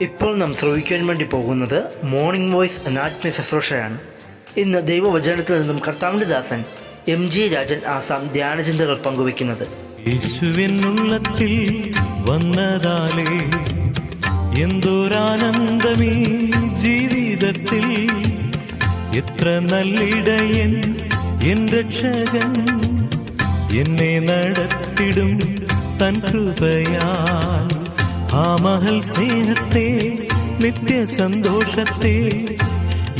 ഇപ്പോൾ നാം ശ്രവിക്കാൻ വേണ്ടി പോകുന്നത് മോർണിംഗ് വോയിസ് എന്ന ആത്മീയ ശുശ്രൂഷയാണ്. ഇന്ന് ദൈവവചനത്തിൽ നിന്നും കർത്താവിൻ്റെ ദാസൻ MG രാജൻ ആസാം ധ്യാനചിന്തകൾ പങ്കുവയ്ക്കുന്നത്. യേശുവിനുള്ളത്തിൽ വന്നതാലേ എന്തൊരാനന്ദമീ ജീവിതത്തിൽ, എത്ര നല്ലിടയൻ എൻ രക്ഷകൻ, എന്നെ നടത്തിടും തൻ കൃപയാൽ. ആ മഹൽ സ്നേഹത്തെ നിത്യസന്തോഷത്തെ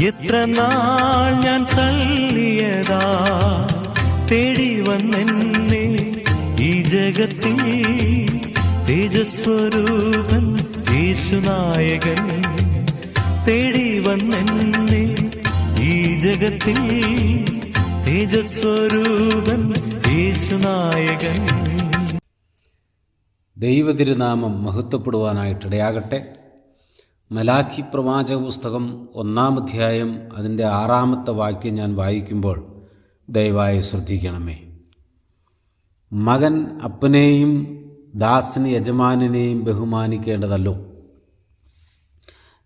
എത്ര നാൾ ഞാൻ തള്ളിയതാ, തേടി വന്നെന്നെ ഈ ജഗത്തിൽ തേജസ്വരൂപൻ യേശുനായകൻ. തേടി വന്നെന്നെ ഈ ജഗത്തിൽ തേജസ്വരൂപൻ യേശുനായകൻ. ദൈവതിരുനാമം മഹത്വപ്പെടുവാനായിട്ടിടയാകട്ടെ. മലാഖി പ്രവാചക പുസ്തകം 1-ാം അധ്യായം അതിൻ്റെ 6-ാമത്തെ വാക്യം ഞാൻ വായിക്കുമ്പോൾ ദയവായി ശ്രദ്ധിക്കണമേ. മകൻ അപ്പനെയും ദാസന് യജമാനനെയും ബഹുമാനിക്കേണ്ടതല്ലോ.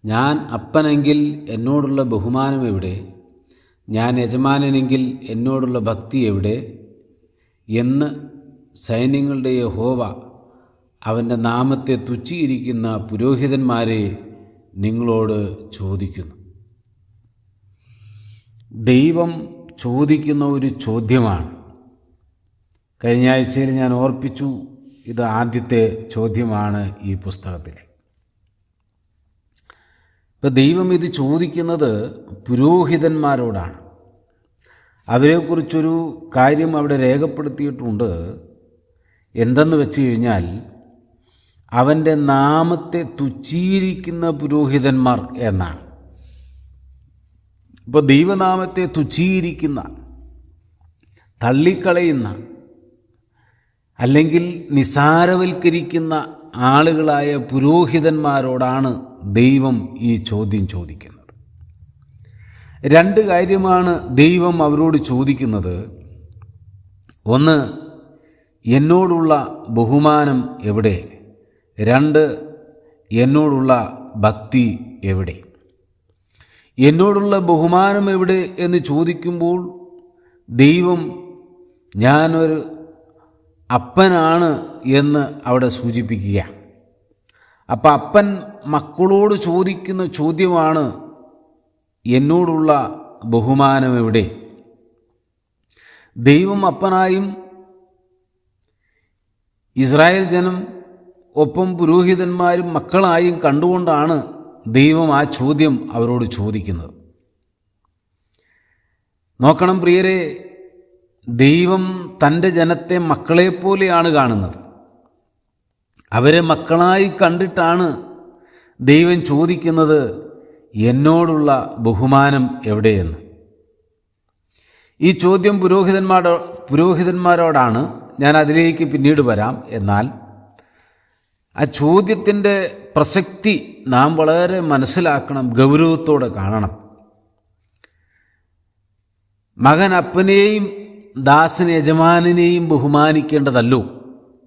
ഞാൻ അപ്പനെങ്കിൽ എന്നോടുള്ള ബഹുമാനം എവിടെ? ഞാൻ യജമാനനെങ്കിൽ എന്നോടുള്ള ഭക്തി എവിടെ? എന്ന് സൈന്യങ്ങളുടെ യഹോവ അവൻ്റെ നാമത്തെ തുച്ഛീകരിക്കുന്ന പുരോഹിതന്മാരെ നിങ്ങളോട് ചോദിക്കുന്നു. ദൈവം ചോദിക്കുന്ന ഒരു ചോദ്യമാണ്. കഴിഞ്ഞ ആഴ്ചയിൽ ഞാൻ ഓർപ്പിച്ചു, ഇത് ആദ്യത്തെ ചോദ്യമാണ് ഈ പുസ്തകത്തിൽ. ഇപ്പം ദൈവം ഇത് ചോദിക്കുന്നത് പുരോഹിതന്മാരോടാണ്. അവരെക്കുറിച്ചൊരു കാര്യം അവിടെ രേഖപ്പെടുത്തിയിട്ടുണ്ട്. എന്തെന്ന് വെച്ച് കഴിഞ്ഞാൽ, അവൻ്റെ നാമത്തെ തുച്ഛീകരിക്കുന്ന പുരോഹിതന്മാർ എന്നാണ്. ഇപ്പോൾ ദൈവനാമത്തെ തുച്ഛീകരിക്കുന്ന, തള്ളിക്കളയുന്ന, അല്ലെങ്കിൽ നിസാരവൽക്കരിക്കുന്ന ആളുകളായ പുരോഹിതന്മാരോടാണ് ദൈവം ഈ ചോദ്യം ചോദിക്കുന്നത്. 2 കാര്യമാണ് ദൈവം അവരോട് ചോദിക്കുന്നത്. ഒന്ന്, എന്നോടുള്ള ബഹുമാനം എവിടെ? 2, എന്നോടുള്ള ഭക്തി എവിടെ? എന്നോടുള്ള ബഹുമാനം എവിടെ എന്ന് ചോദിക്കുമ്പോൾ ദൈവം ഞാനൊരു അപ്പനാണ് എന്ന് അവിടെ സൂചിപ്പിക്കുക. അപ്പം അപ്പൻ മക്കളോട് ചോദിക്കുന്ന ചോദ്യമാണ്, എന്നോടുള്ള ബഹുമാനം എവിടെ? ദൈവം അപ്പനായും ഇസ്രായേൽ ജനം ഒപ്പം പുരോഹിതന്മാരും മക്കളായും കണ്ടുകൊണ്ടാണ് ദൈവം ആ ചോദ്യം അവരോട് ചോദിക്കുന്നത്. നോക്കണം പ്രിയരെ, ദൈവം തൻ്റെ ജനത്തെ മക്കളെപ്പോലെയാണ് കാണുന്നത്. അവരെ മക്കളായി കണ്ടിട്ടാണ് ദൈവം ചോദിക്കുന്നത്, എന്നോടുള്ള ബഹുമാനം എവിടെയെന്ന്. ഈ ചോദ്യം പുരോഹിതന്മാരോടാണ്. ഞാൻ അതിലേക്ക് പിന്നീട് വരാം. എന്നാൽ ആ ചോദ്യത്തിൻ്റെ പ്രസക്തി നാം വളരെ മനസ്സിലാക്കണം, ഗൗരവത്തോടെ കാണണം. മകൻ അപ്പനെയും ദാസൻ യജമാനനെയും ബഹുമാനിക്കേണ്ടതല്ലോ.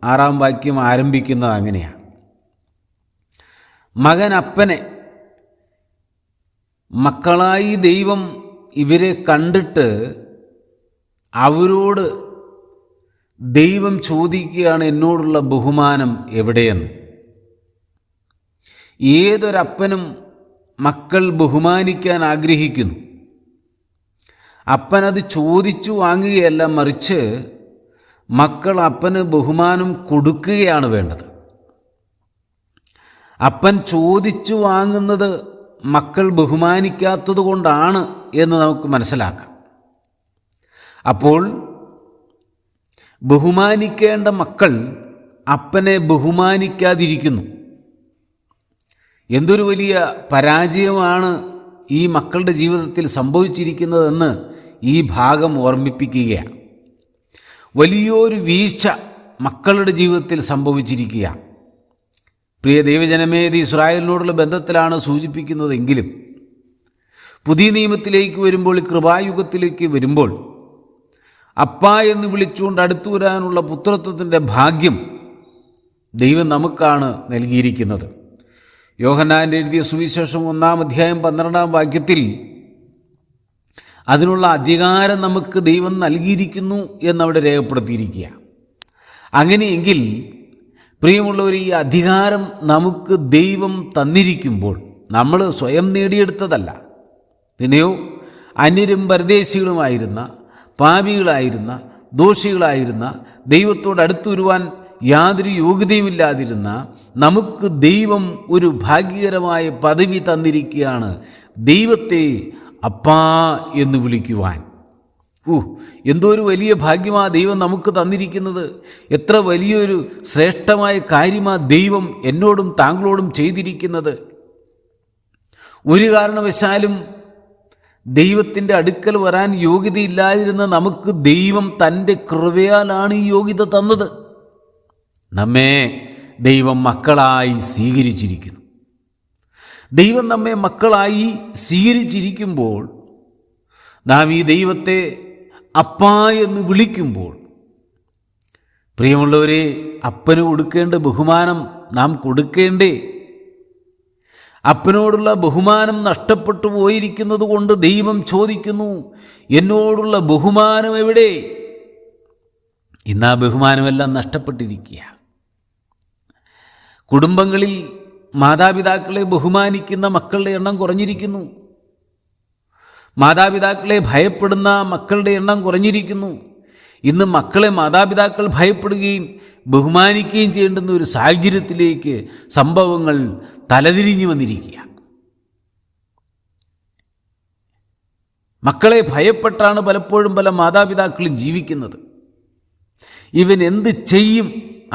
6-ാം വാക്യം ആരംഭിക്കുന്നത് അങ്ങനെയാണ്. മകൻ അപ്പനെ മക്കളായി ദൈവം ഇവരെ കണ്ടിട്ട് അവരോട് ദൈവം ചോദിക്കുകയാണ്, എന്നോടുള്ള ബഹുമാനം എവിടെയെന്ന്. ഏതൊരപ്പനും മക്കൾ ബഹുമാനിക്കാൻ ആഗ്രഹിക്കുന്നു. അപ്പനത് ചോദിച്ചു വാങ്ങുകയല്ല, മറിച്ച് മക്കൾ അപ്പന് ബഹുമാനം കൊടുക്കുകയാണ് വേണ്ടത്. അപ്പൻ ചോദിച്ചു വാങ്ങുന്നത് മക്കൾ ബഹുമാനിക്കാത്തത് കൊണ്ടാണ് എന്ന് നമുക്ക് മനസ്സിലാക്കാം. അപ്പോൾ ബഹുമാനിക്കേണ്ട മക്കൾ അപ്പനെ ബഹുമാനിക്കാതിരിക്കുന്നു. എന്തൊരു വലിയ പരാജയമാണ് ഈ മക്കളുടെ ജീവിതത്തിൽ സംഭവിച്ചിരിക്കുന്നതെന്ന് ഈ ഭാഗം ഓർമ്മിപ്പിക്കുകയാണ്. വലിയൊരു വീഴ്ച മക്കളുടെ ജീവിതത്തിൽ സംഭവിച്ചിരിക്കുകയാണ്. പ്രിയ ദൈവജനമേ, ഇത് ഇസ്രായേലിനോടുള്ള ബന്ധത്തിലാണ് സൂചിപ്പിക്കുന്നതെങ്കിലും പുതിയ നിയമത്തിലേക്ക് വരുമ്പോൾ, കൃപായുഗത്തിലേക്ക് വരുമ്പോൾ, അപ്പ എന്ന് വിളിച്ചുകൊണ്ട് അടുത്തു വരാനുള്ള പുത്രത്വത്തിൻ്റെ ഭാഗ്യം ദൈവം നമുക്കാണ് നൽകിയിരിക്കുന്നത്. യോഹന്നാൻ എഴുതിയ സുവിശേഷം 1-ാം അധ്യായം 12-ാം വാക്യത്തിൽ അതിനുള്ള അധികാരം നമുക്ക് ദൈവം നൽകിയിരിക്കുന്നു എന്നവിടെ രേഖപ്പെടുത്തിയിരിക്കുക. അങ്ങനെയെങ്കിൽ പ്രിയമുള്ളവർ, ഈ അധികാരം നമുക്ക് ദൈവം തന്നിരിക്കുമ്പോൾ നമ്മൾ സ്വയം നേടിയെടുത്തതല്ല, പിന്നെയോ അന്യരും പരദേശികളുമായിരുന്ന, പാപികളായിരുന്ന, ദോഷികളായിരുന്ന, ദൈവത്തോട് അടുത്തു വരുവാൻ യാതൊരു യോഗ്യതയുമില്ലാതിരുന്ന നമുക്ക് ദൈവം ഒരു ഭാഗ്യകരമായ പദവി തന്നിരിക്കുകയാണ്, ദൈവത്തെ അപ്പാ എന്ന് വിളിക്കുവാൻ. എന്തോ ഒരു വലിയ ഭാഗ്യമാ ദൈവം നമുക്ക് തന്നിരിക്കുന്നത്. എത്ര വലിയൊരു ശ്രേഷ്ഠമായ കാര്യമാ ദൈവം എന്നോടും താങ്കളോടും ചെയ്തിരിക്കുന്നത്. ഒരു കാരണവശാലും ദൈവത്തിൻ്റെ അടുക്കൽ വരാൻ യോഗ്യതയില്ലാതിരുന്ന നമുക്ക് ദൈവം തൻ്റെ കൃപയാലാണ് ഈ യോഗ്യത തന്നത്. നമ്മെ ദൈവം മക്കളായി സ്വീകരിച്ചിരിക്കുന്നു. ദൈവം നമ്മെ മക്കളായി സ്വീകരിച്ചിരിക്കുമ്പോൾ നാം ഈ ദൈവത്തെ അപ്പാ എന്ന് വിളിക്കുമ്പോൾ, പ്രിയമുള്ളവരെ, അപ്പന് കൊടുക്കേണ്ട ബഹുമാനം നാം കൊടുക്കേണ്ടേ? അപ്പനോടുള്ള ബഹുമാനം നഷ്ടപ്പെട്ടു പോയിരിക്കുന്നത് കൊണ്ട് ദൈവം ചോദിക്കുന്നു, എന്നോടുള്ള ബഹുമാനം എവിടെ? ഇന്ന് ആ ബഹുമാനമെല്ലാം നഷ്ടപ്പെട്ടിരിക്കുക. കുടുംബങ്ങളിൽ മാതാപിതാക്കളെ ബഹുമാനിക്കുന്ന മക്കളുടെ എണ്ണം കുറഞ്ഞിരിക്കുന്നു. മാതാപിതാക്കളെ ഭയപ്പെടുന്ന മക്കളുടെ എണ്ണം കുറഞ്ഞിരിക്കുന്നു. ഇന്ന് മക്കളെ മാതാപിതാക്കൾ ഭയപ്പെടുകയും ബഹുമാനിക്കുകയും ചെയ്യേണ്ടുന്ന ഒരു സാഹചര്യത്തിലേക്ക് സംഭവങ്ങൾ തലതിരിഞ്ഞു വന്നിരിക്കുക. മക്കളെ ഭയപ്പെട്ടാണ് പലപ്പോഴും പല മാതാപിതാക്കളും ജീവിക്കുന്നത്. ഇവൻ എന്ത് ചെയ്യും,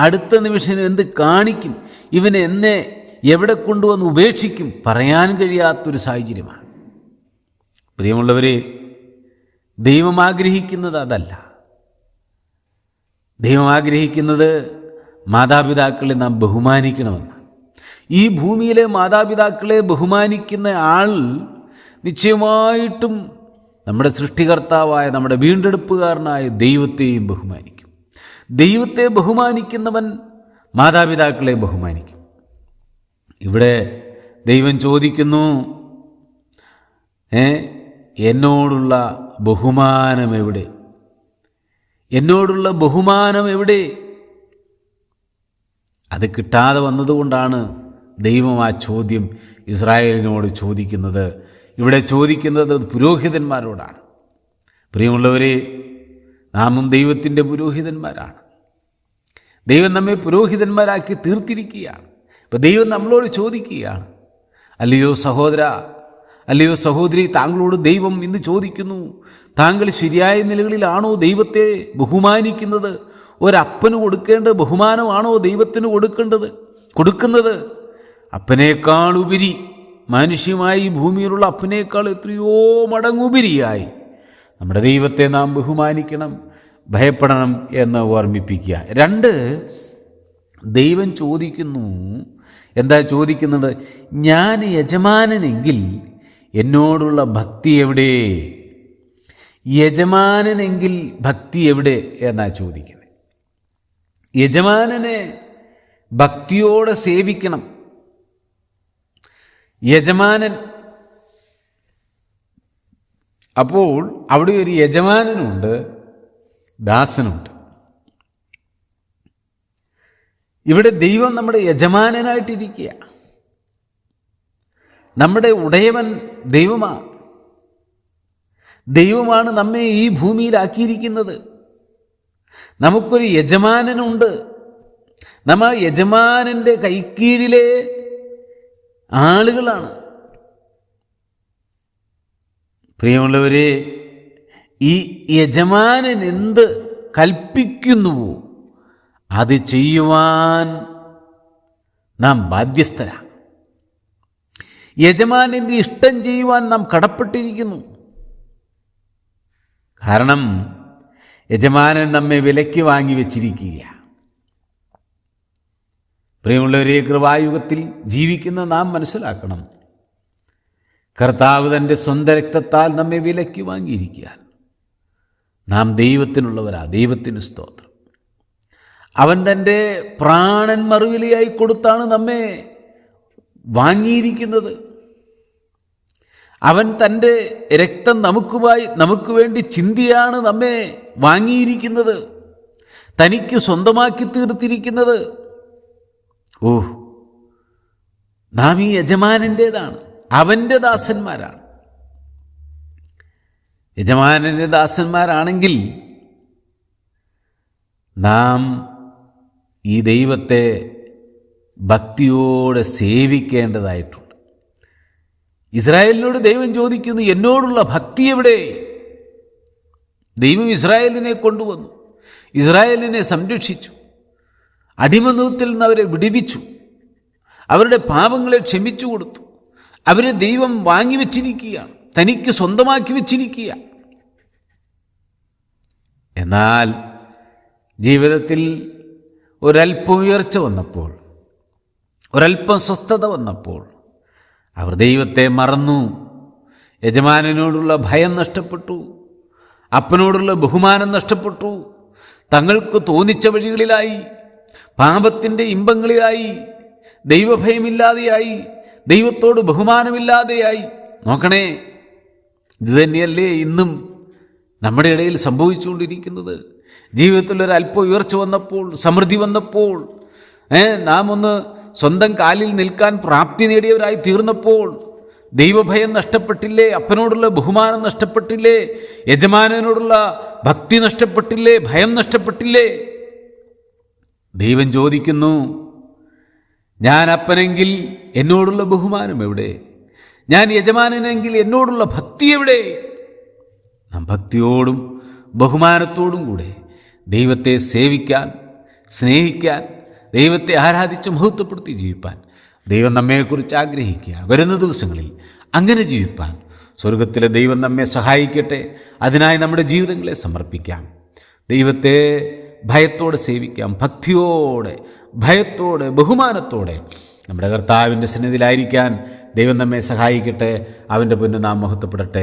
അടുത്ത നിമിഷം എന്ത് കാണിക്കും, ഇവൻ എന്നെ എവിടെ കൊണ്ടുവന്ന് ഉപേക്ഷിക്കും, പറയാൻ കഴിയാത്തൊരു സാഹചര്യമാണ്. പ്രിയമുള്ളവരെ, ദൈവം ആഗ്രഹിക്കുന്നത് അതല്ല. ദൈവം ആഗ്രഹിക്കുന്നത് മാതാപിതാക്കളെ നാം ബഹുമാനിക്കണമെന്ന്. ഈ ഭൂമിയിലെ മാതാപിതാക്കളെ ബഹുമാനിക്കുന്ന ആൾ നിശ്ചയമായിട്ടും നമ്മുടെ സൃഷ്ടികർത്താവായ, നമ്മുടെ വീണ്ടെടുപ്പുകാരനായ ദൈവത്തെയും ബഹുമാനിക്കും. ദൈവത്തെ ബഹുമാനിക്കുന്നവൻ മാതാപിതാക്കളെ ബഹുമാനിക്കും. ഇവിടെ ദൈവം ചോദിക്കുന്നു, എന്നോടുള്ള ബഹുമാനം എവിടെ? എന്നോടുള്ള ബഹുമാനം എവിടെ? അത് കിട്ടാതെ വന്നതുകൊണ്ടാണ് ദൈവം ആ ചോദ്യം ഇസ്രായേലിനോട് ചോദിക്കുന്നത്. ഇവിടെ ചോദിക്കുന്നത് പുരോഹിതന്മാരോടാണ്. പ്രിയമുള്ളവരെ, നാമും ദൈവത്തിൻ്റെ പുരോഹിതന്മാരാണ്. ദൈവം നമ്മെ പുരോഹിതന്മാരാക്കി തീർത്തിരിക്കുകയാണ്. ഇപ്പോൾ ദൈവം നമ്മളോട് ചോദിക്കുകയാണ്, അല്ലയോ സഹോദര, അല്ലയോ സഹോദരി, താങ്കളോട് ദൈവം ഇന്ന് ചോദിക്കുന്നു, താങ്കൾ ശരിയായ നിലകളിലാണോ ദൈവത്തെ ബഹുമാനിക്കുന്നത്? ഒരപ്പന് കൊടുക്കേണ്ട ബഹുമാനമാണോ ദൈവത്തിന് കൊടുക്കുന്നത്? അപ്പനേക്കാൾ ഉപരി, മാനുഷ്യമായി ഈ ഭൂമിയിലുള്ള അപ്പനേക്കാൾ എത്രയോ മടങ്ങുപരിയായി നമ്മുടെ ദൈവത്തെ നാം ബഹുമാനിക്കണം, ഭയപ്പെടണം എന്ന് ഓർമ്മിപ്പിക്കുക. 2, ദൈവം ചോദിക്കുന്നു, എന്താ ചോദിക്കുന്നത്? ഞാൻ യജമാനനെങ്കിൽ എന്നോടുള്ള ഭക്തി എവിടെ? യജമാനനെങ്കിൽ ഭക്തി എവിടെ എന്നാ ചോദിക്കുന്നത്. യജമാനനെ ഭക്തിയോടെ സേവിക്കണം. യജമാനൻ, അപ്പോൾ അവിടെ ഒരു യജമാനനുണ്ട്, ദാസനുണ്ട്. ഇവിടെ ദൈവം നമ്മുടെ യജമാനനായിട്ടിരിക്കുക. നമ്മുടെ ഉടയവൻ ദൈവമാണ് നമ്മെ ഈ ഭൂമിയിലാക്കിയിരിക്കുന്നത്. നമുക്കൊരു യജമാനനുണ്ട്. നമ്മൾ യജമാനൻ്റെ കൈക്കീഴിലെ ആളുകളാണ്. പ്രിയമുള്ളവരെ, ഈ യജമാനൻ എന്ത് കൽപ്പിക്കുന്നുവോ അത് ചെയ്യുവാൻ നാം ബാധ്യസ്ഥരാണ്. യജമാനൻ്റെ ഇഷ്ടം ചെയ്യുവാൻ നാം കടപ്പെട്ടിരിക്കുന്നു. കാരണം യജമാനൻ നമ്മെ വിലയ്ക്ക് വാങ്ങി വച്ചിരിക്കുക. പ്രിയമുള്ളവരെ, കൃപായുഗത്തിൽ ജീവിക്കുന്ന നാം മനസ്സിലാക്കണം, കർത്താവ് തൻ്റെ സ്വന്തം രക്തത്താൽ നമ്മെ വിലയ്ക്ക് വാങ്ങിയിരിക്കുക. നാം ദൈവത്തിനുള്ളവരാ. ദൈവത്തിന് സ്തോത്രം. അവൻ തൻ്റെ പ്രാണൻ മറുവിലയായി കൊടുത്താണ് നമ്മെ വാങ്ങിയിരിക്കുന്നത്. അവൻ തൻ്റെ രക്തം നമുക്ക് വേണ്ടി ചിന്തിയാണ് നമ്മെ വാങ്ങിയിരിക്കുന്നത്, തനിക്ക് സ്വന്തമാക്കി തീർത്തിരിക്കുന്നത്. ഓ, നാം ഈ യജമാനൻ്റേതാണ്, അവൻ്റെ ദാസന്മാരാണ്. യജമാനൻ്റെ ദാസന്മാരാണെങ്കിൽ നാം ഈ ദൈവത്തെ ഭക്തിയോടെ സേവിക്കേണ്ടതായിട്ടുണ്ട്. ഇസ്രായേലിനോട് ദൈവം ചോദിക്കുന്നു, എന്നോടുള്ള ഭക്തി എവിടെ? ദൈവം ഇസ്രായേലിനെ കൊണ്ടുവന്നു, ഇസ്രായേലിനെ സംരക്ഷിച്ചു, അടിമത്തത്തിൽ നിന്ന് അവരെ വിടുവിച്ചു, അവരുടെ പാപങ്ങളെ ക്ഷമിച്ചു കൊടുത്തു. അവരെ ദൈവം വാങ്ങിവെച്ചിരിക്കുകയാണ്, തനിക്ക് സ്വന്തമാക്കി വെച്ചിരിക്കുക. എന്നാൽ ജീവിതത്തിൽ ഒരല്പം ഉയർച്ച വന്നപ്പോൾ, ഒരല്പം സ്വസ്ഥത വന്നപ്പോൾ അവർ ദൈവത്തെ മറന്നു. യജമാനനോടുള്ള ഭയം നഷ്ടപ്പെട്ടു, അപ്പനോടുള്ള ബഹുമാനം നഷ്ടപ്പെട്ടു, തങ്ങൾക്ക് തോന്നിച്ച വഴികളിലായി, പാപത്തിൻ്റെ ഇമ്പങ്ങളിലായി, ദൈവഭയമില്ലാതെയായി, ദൈവത്തോട് ബഹുമാനമില്ലാതെയായി. നോക്കണേ, ഇതുതന്നെയല്ലേ ഇന്നും നമ്മുടെ ഇടയിൽ സംഭവിച്ചുകൊണ്ടിരിക്കുന്നത്. ജീവിതത്തിൽ ഒരല്പം ഉയർച്ച വന്നപ്പോൾ, സമൃദ്ധി വന്നപ്പോൾ, നാം ഒന്ന് സ്വന്തം കാലിൽ നിൽക്കാൻ പ്രാപ്തി നേടിയവരായി തീർന്നപ്പോൾ ദൈവഭയം നഷ്ടപ്പെട്ടില്ലേ? അപ്പനോടുള്ള ബഹുമാനം നഷ്ടപ്പെട്ടില്ലേ? യജമാനനോടുള്ള ഭക്തി നഷ്ടപ്പെട്ടില്ലേ? ഭയം നഷ്ടപ്പെട്ടില്ലേ? ദൈവം ചോദിക്കുന്നു, ഞാൻ അപ്പനെങ്കിൽ എന്നോടുള്ള ബഹുമാനം എവിടെ? ഞാൻ യജമാനനെങ്കിൽ എന്നോടുള്ള ഭക്തി എവിടെ? നാം ഭക്തിയോടും ബഹുമാനത്തോടും കൂടെ ദൈവത്തെ സേവിക്കാൻ, സ്നേഹിക്കാൻ, ദൈവത്തെ ആരാധിച്ച് മഹത്വപ്പെടുത്തി ജീവിപ്പാൻ ദൈവം നമ്മെക്കുറിച്ച് ആഗ്രഹിക്കുകയാണ്. വരുന്ന ദിവസങ്ങളിൽ അങ്ങനെ ജീവിപ്പാൻ സ്വർഗത്തിലെ ദൈവം നമ്മെ സഹായിക്കട്ടെ. അതിനായി നമ്മുടെ ജീവിതങ്ങളെ സമർപ്പിക്കാം. ദൈവത്തെ ഭയത്തോടെ സേവിക്കാം, ഭക്തിയോടെ, ഭയത്തോടെ, ബഹുമാനത്തോടെ നമ്മുടെ കർത്താവിൻ്റെ സന്നിധിയിലായിരിക്കാൻ ദൈവം നമ്മെ സഹായിക്കട്ടെ. അവൻ്റെ പൊന്ന് നാം മഹത്വപ്പെടട്ടെ.